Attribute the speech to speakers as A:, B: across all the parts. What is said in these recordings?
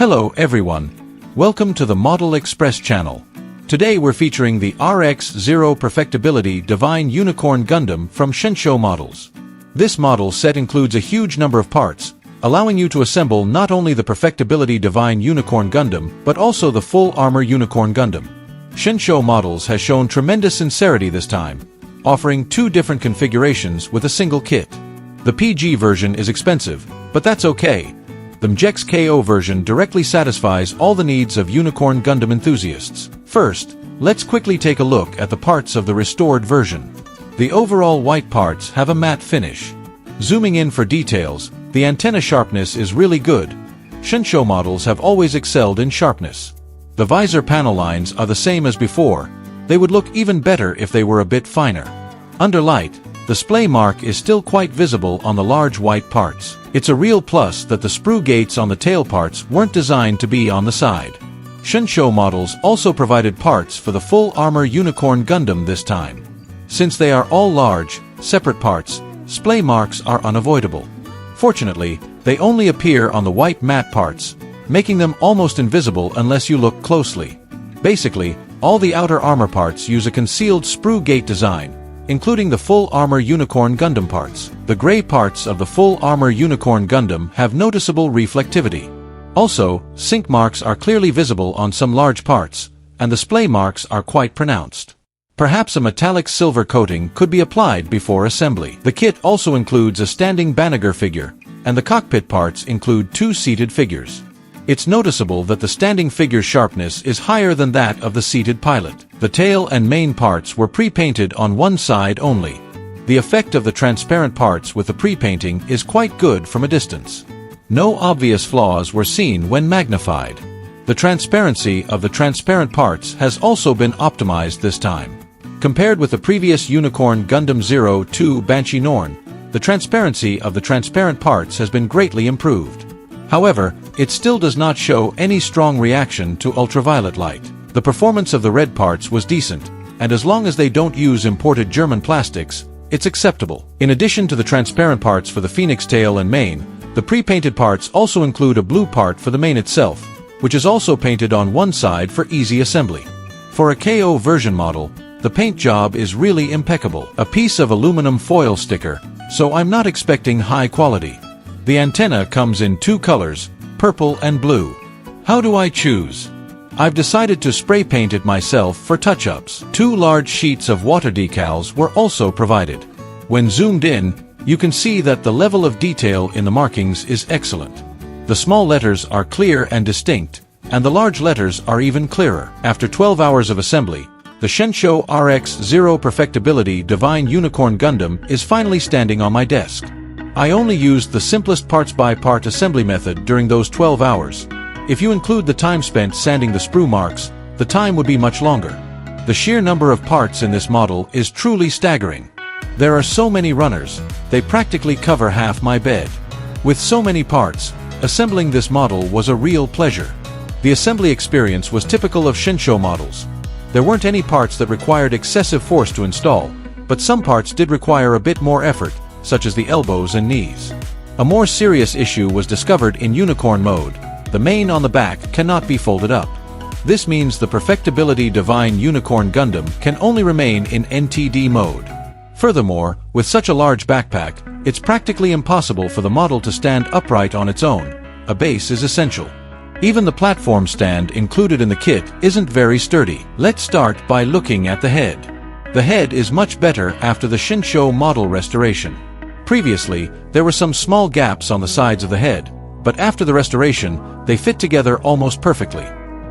A: Hello everyone, welcome to the Model Express channel. Today we're featuring the RX-0 Perfectibility Divine Unicorn Gundam from Shen models. This model set includes a huge number of parts, allowing you to assemble not only the Perfectibility Divine Unicorn Gundam, but also the full armor Unicorn Gundam. Shen models has shown tremendous sincerity this time, offering two different configurations with a single kit. The PG version is expensive, but that's okay. The MGEX KO version directly satisfies all the needs of Unicorn Gundam enthusiasts. First, let's quickly take a look at the parts of the restored version. The overall white parts have a matte finish. Zooming in for details, the antenna sharpness is really good. Shen models have always excelled in sharpness. The visor panel lines are the same as before. They would look even better if they were a bit finer. Under light, the splay mark is still quite visible on the large white parts. It's a real plus that the sprue gates on the tail parts weren't designed to be on the side. Shen models also provided parts for the full armor Unicorn Gundam this time. Since they are all large, separate parts, splay marks are unavoidable. Fortunately, they only appear on the white matte parts, making them almost invisible unless you look closely. Basically, all the outer armor parts use a concealed sprue gate design, including the full armor Unicorn Gundam parts. The gray parts of the full armor Unicorn Gundam have noticeable reflectivity. Also, sink marks are clearly visible on some large parts, and the splay marks are quite pronounced. Perhaps a metallic silver coating could be applied before assembly. The kit also includes a standing Banagher figure, and the cockpit parts include two seated figures. It's noticeable that the standing figure's sharpness is higher than that of the seated pilot. The tail and main parts were pre-painted on one side only. The effect of the transparent parts with the pre-painting is quite good from a distance. No obvious flaws were seen when magnified. The transparency of the transparent parts has also been optimized this time. Compared with the previous Unicorn Gundam 02 Banshee Norn, the transparency of the transparent parts has been greatly improved. However, it still does not show any strong reaction to ultraviolet light. The performance of the red parts was decent, and as long as they don't use imported German plastics, it's acceptable. In addition to the transparent parts for the Phoenix tail and mane, the pre-painted parts also include a blue part for the mane itself, which is also painted on one side for easy assembly. For a KO version model, the paint job is really impeccable. A piece of aluminum foil sticker, so I'm not expecting high quality. The antenna comes in two colors, purple and blue. How do I choose? I've decided to spray paint it myself for touch-ups. Two large sheets of water decals were also provided. When zoomed in, you can see that the level of detail in the markings is excellent. The small letters are clear and distinct, and the large letters are even clearer. After 12 hours of assembly, the Shen RX-0 Perfectibility Divine Unicorn Gundam is finally standing on my desk. I only used the simplest parts-by-part assembly method during those 12 hours. If you include the time spent sanding the sprue marks, the time would be much longer. The sheer number of parts in this model is truly staggering. There are so many runners, they practically cover half my bed. With so many parts, assembling this model was a real pleasure. The assembly experience was typical of Shen models. There weren't any parts that required excessive force to install, but some parts did require a bit more effort, such as the elbows and knees. A more serious issue was discovered in Unicorn mode. The mane on the back cannot be folded up. This means the Perfectibility Divine Unicorn Gundam can only remain in NTD mode. Furthermore, with such a large backpack, it's practically impossible for the model to stand upright on its own. A base is essential. Even the platform stand included in the kit isn't very sturdy. Let's start by looking at the head. The head is much better after the Shen model restoration. Previously, there were some small gaps on the sides of the head, but after the restoration, they fit together almost perfectly.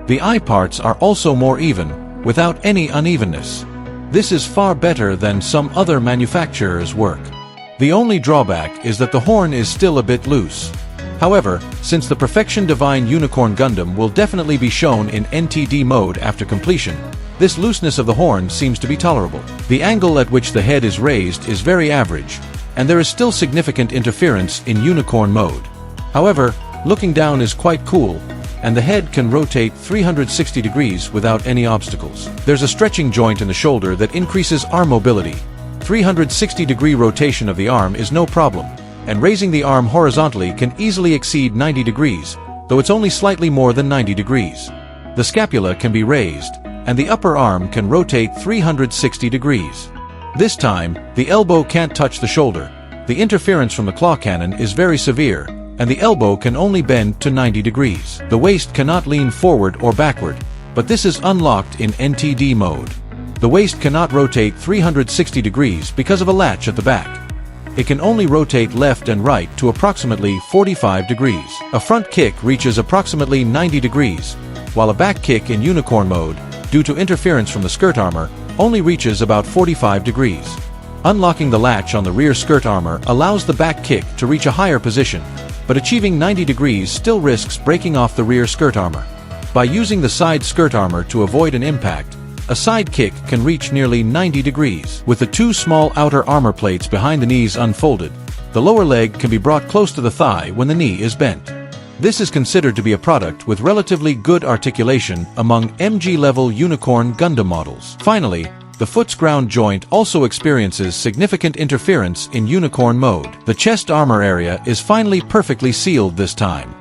A: The eye parts are also more even, without any unevenness. This is far better than some other manufacturers' work. The only drawback is that the horn is still a bit loose. However, since the Perfection Divine Unicorn Gundam will definitely be shown in NTD mode after completion, this looseness of the horn seems to be tolerable. The angle at which the head is raised is very average, and there is still significant interference in Unicorn mode. However, looking down is quite cool, and the head can rotate 360 degrees without any obstacles. There's a stretching joint in the shoulder that increases arm mobility. 360-degree rotation of the arm is no problem, and raising the arm horizontally can easily exceed 90 degrees, though it's only slightly more than 90 degrees. The scapula can be raised, and the upper arm can rotate 360 degrees. This time, the elbow can't touch the shoulder. The interference from the claw cannon is very severe, and the elbow can only bend to 90 degrees. The waist cannot lean forward or backward, but this is unlocked in NTD mode. The waist cannot rotate 360 degrees because of a latch at the back. It can only rotate left and right to approximately 45 degrees. A front kick reaches approximately 90 degrees, while a back kick in unicorn mode, due to interference from the skirt armor, only reaches about 45 degrees. Unlocking the latch on the rear skirt armor allows the back kick to reach a higher position, but achieving 90 degrees still risks breaking off the rear skirt armor. By using the side skirt armor to avoid an impact, a side kick can reach nearly 90 degrees. With the two small outer armor plates behind the knees unfolded, the lower leg can be brought close to the thigh when the knee is bent. This is considered to be a product with relatively good articulation among MG-level Unicorn Gundam models. Finally, the foot's ground joint also experiences significant interference in Unicorn mode. The chest armor area is finally perfectly sealed this time.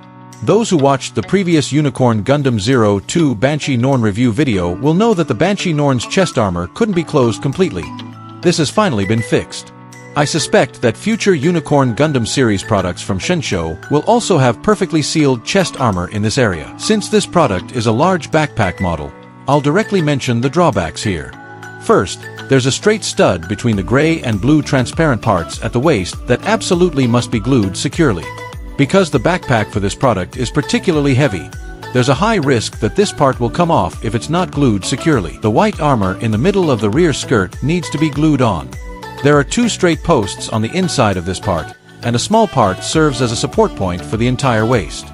A: Those who watched the previous Unicorn Gundam 02 Banshee Norn review video will know that the Banshee Norn's chest armor couldn't be closed completely. This has finally been fixed. I suspect that future Unicorn Gundam series products from Shen will also have perfectly sealed chest armor in this area. Since this product is a large backpack model, I'll directly mention the drawbacks here. First, there's a straight stud between the gray and blue transparent parts at the waist that absolutely must be glued securely. Because the backpack for this product is particularly heavy, there's a high risk that this part will come off if it's not glued securely. The white armor in the middle of the rear skirt needs to be glued on. There are two straight posts on the inside of this part, and a small part serves as a support point for the entire waist.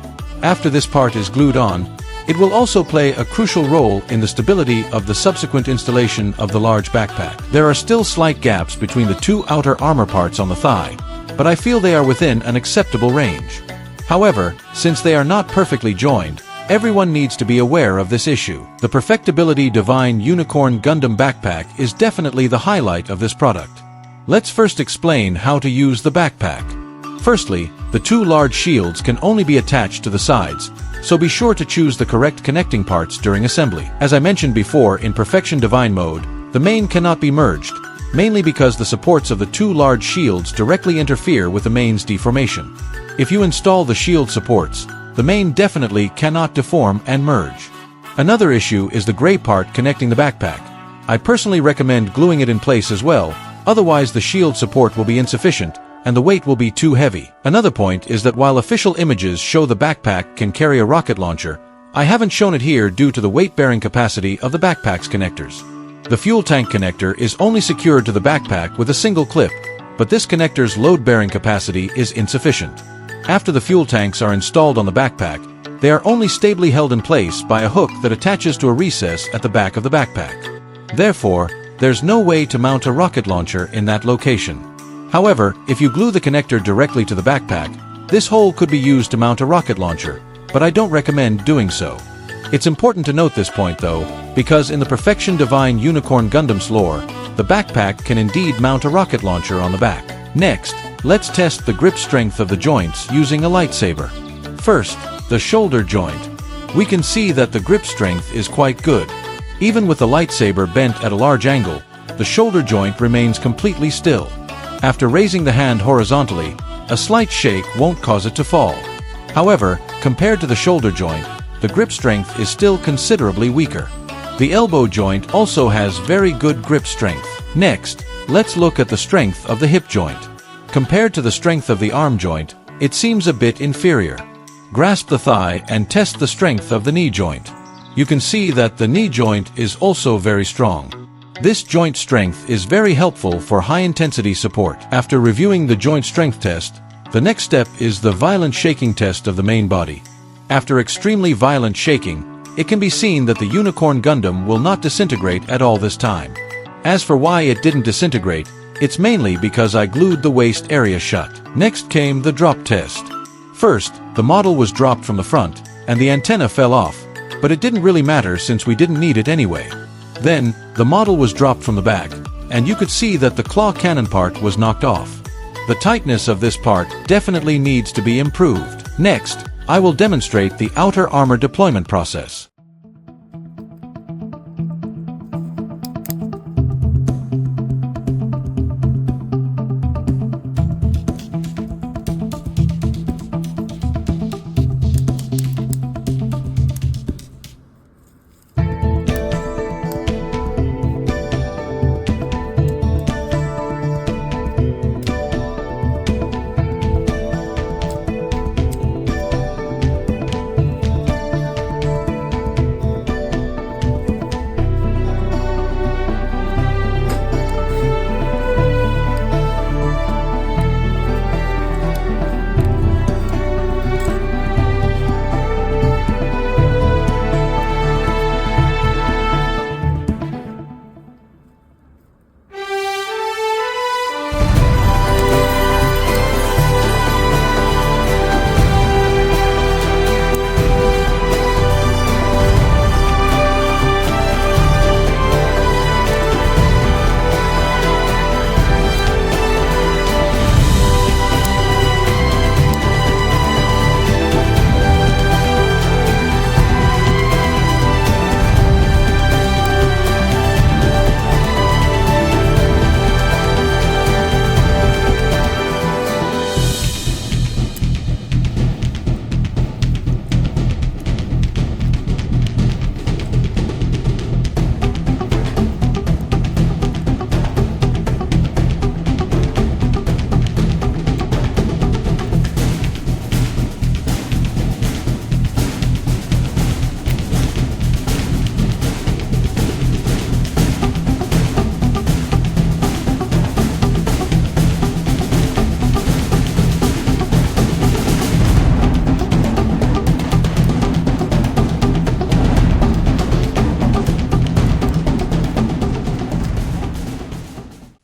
A: After this part is glued on, it will also play a crucial role in the stability of the subsequent installation of the large backpack. There are still slight gaps between the two outer armor parts on the thigh, but I feel they are within an acceptable range. However, since they are not perfectly joined, everyone needs to be aware of this issue. The Perfectibility Divine Unicorn Gundam backpack is definitely the highlight of this product. Let's first explain how to use the backpack. Firstly, the two large shields can only be attached to the sides, so be sure to choose the correct connecting parts during assembly. As I mentioned before, in Perfection Divine mode, the main cannot be merged, mainly because the supports of the two large shields directly interfere with the main's deformation. If you install the shield supports, the main definitely cannot deform and merge. Another issue is the gray part connecting the backpack. I personally recommend gluing it in place as well, otherwise the shield support will be insufficient and the weight will be too heavy. Another point is that while official images show the backpack can carry a rocket launcher, I haven't shown it here due to the weight-bearing capacity of the backpack's connectors. The fuel tank connector is only secured to the backpack with a single clip, but this connector's load-bearing capacity is insufficient. After the fuel tanks are installed on the backpack, they are only stably held in place by a hook that attaches to a recess at the back of the backpack. Therefore, there's no way to mount a rocket launcher in that location. However, if you glue the connector directly to the backpack, this hole could be used to mount a rocket launcher, but I don't recommend doing so. It's important to note this point though, because in the Perfection Divine Unicorn Gundam's lore, the backpack can indeed mount a rocket launcher on the back. Next, let's test the grip strength of the joints using a lightsaber. First, the shoulder joint. We can see that the grip strength is quite good. Even with the lightsaber bent at a large angle, the shoulder joint remains completely still. After raising the hand horizontally, a slight shake won't cause it to fall. However, compared to the shoulder joint, the grip strength is still considerably weaker. The elbow joint also has very good grip strength. Next, let's look at the strength of the hip joint. Compared to the strength of the arm joint, it seems a bit inferior. Grasp the thigh and test the strength of the knee joint. You can see that the knee joint is also very strong. This joint strength is very helpful for high-intensity support. After reviewing the joint strength test, the next step is the violent shaking test of the main body. After extremely violent shaking, it can be seen that the Unicorn Gundam will not disintegrate at all this time. As for why it didn't disintegrate, it's mainly because I glued the waist area shut. Next came the drop test. First, the model was dropped from the front, and the antenna fell off, but it didn't really matter since we didn't need it anyway. Then, the model was dropped from the back, and you could see that the claw cannon part was knocked off. The tightness of this part definitely needs to be improved. Next, I will demonstrate the outer armor deployment process.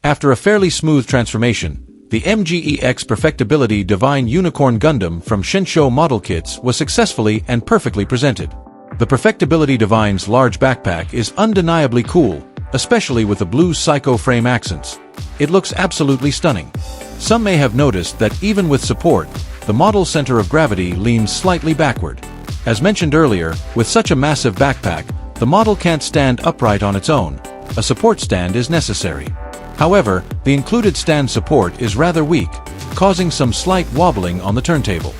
A: After a fairly smooth transformation, the MGEX Perfectibility Divine Unicorn Gundam from Shen model kits was successfully and perfectly presented. The Perfectibility Divine's large backpack is undeniably cool, especially with the blue psycho frame accents. It looks absolutely stunning. Some may have noticed that even with support, the model's center of gravity leans slightly backward. As mentioned earlier, with such a massive backpack, the model can't stand upright on its own. A support stand is necessary. However, the included stand support is rather weak, causing some slight wobbling on the turntable.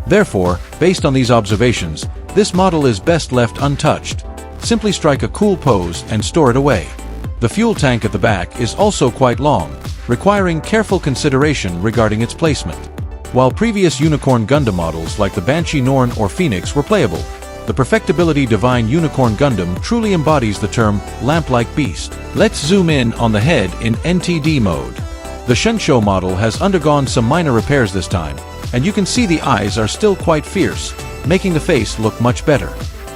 A: Therefore, based on these observations, this model is best left untouched. Simply strike a cool pose and store it away. The fuel tank at the back is also quite long, requiring careful consideration regarding its placement. While previous Unicorn Gundam models like the Banshee Norn or Phoenix were playable, the Perfectibility Divine Unicorn Gundam truly embodies the term lamp-like beast. Let's zoom in on the head in NTD mode. The Shen model has undergone some minor repairs this time, and you can see the eyes are still quite fierce, making the face look much better.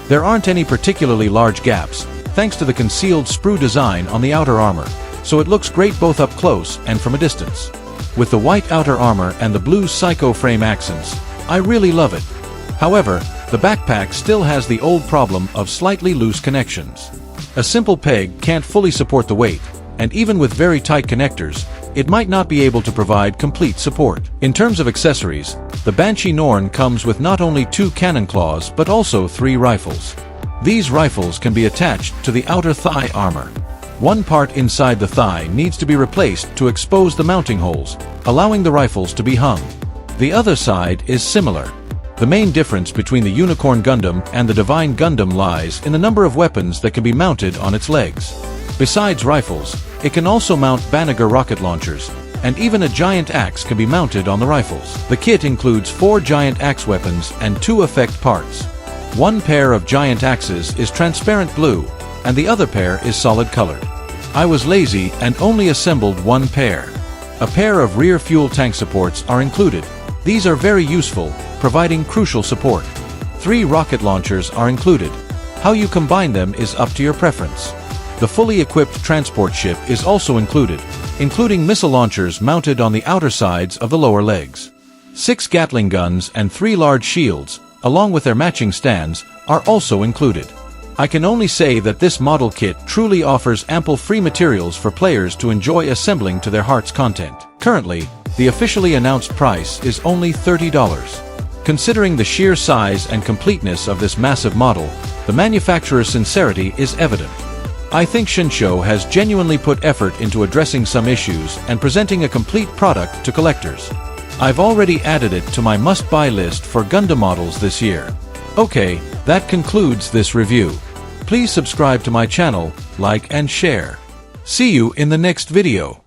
A: There aren't any particularly large gaps, thanks to the concealed sprue design on the outer armor, so it looks great both up close and from a distance. With the white outer armor and the blue psycho frame accents, I really love it. However, the backpack still has the old problem of slightly loose connections. A simple peg can't fully support the weight, and even with very tight connectors, it might not be able to provide complete support. In terms of accessories, the Banshee Norn comes with not only 2 cannon claws but also 3 rifles. These rifles can be attached to the outer thigh armor. One part inside the thigh needs to be replaced to expose the mounting holes, allowing the rifles to be hung. The other side is similar. The main difference between the Unicorn Gundam and the Divine Gundam lies in the number of weapons that can be mounted on its legs. Besides rifles, it can also mount Banagher rocket launchers, and even a giant axe can be mounted on the rifles. The kit includes 4 giant axe weapons and 2 effect parts. One pair of giant axes is transparent blue, and the other pair is solid colored. I was lazy and only assembled 1 pair. A pair of rear fuel tank supports are included. These are very useful, providing crucial support. 3 rocket launchers are included. How you combine them is up to your preference. The fully equipped transport ship is also included, including missile launchers mounted on the outer sides of the lower legs. 6 Gatling guns and 3 large shields, along with their matching stands, are also included. I can only say that this model kit truly offers ample free materials for players to enjoy assembling to their heart's content. Currently, the officially announced price is only $30. Considering the sheer size and completeness of this massive model, the manufacturer's sincerity is evident. I think Shou has genuinely put effort into addressing some issues and presenting a complete product to collectors. I've already added it to my must-buy list for Gundam models this year. Okay, that concludes this review. Please subscribe to my channel, like and share. See you in the next video.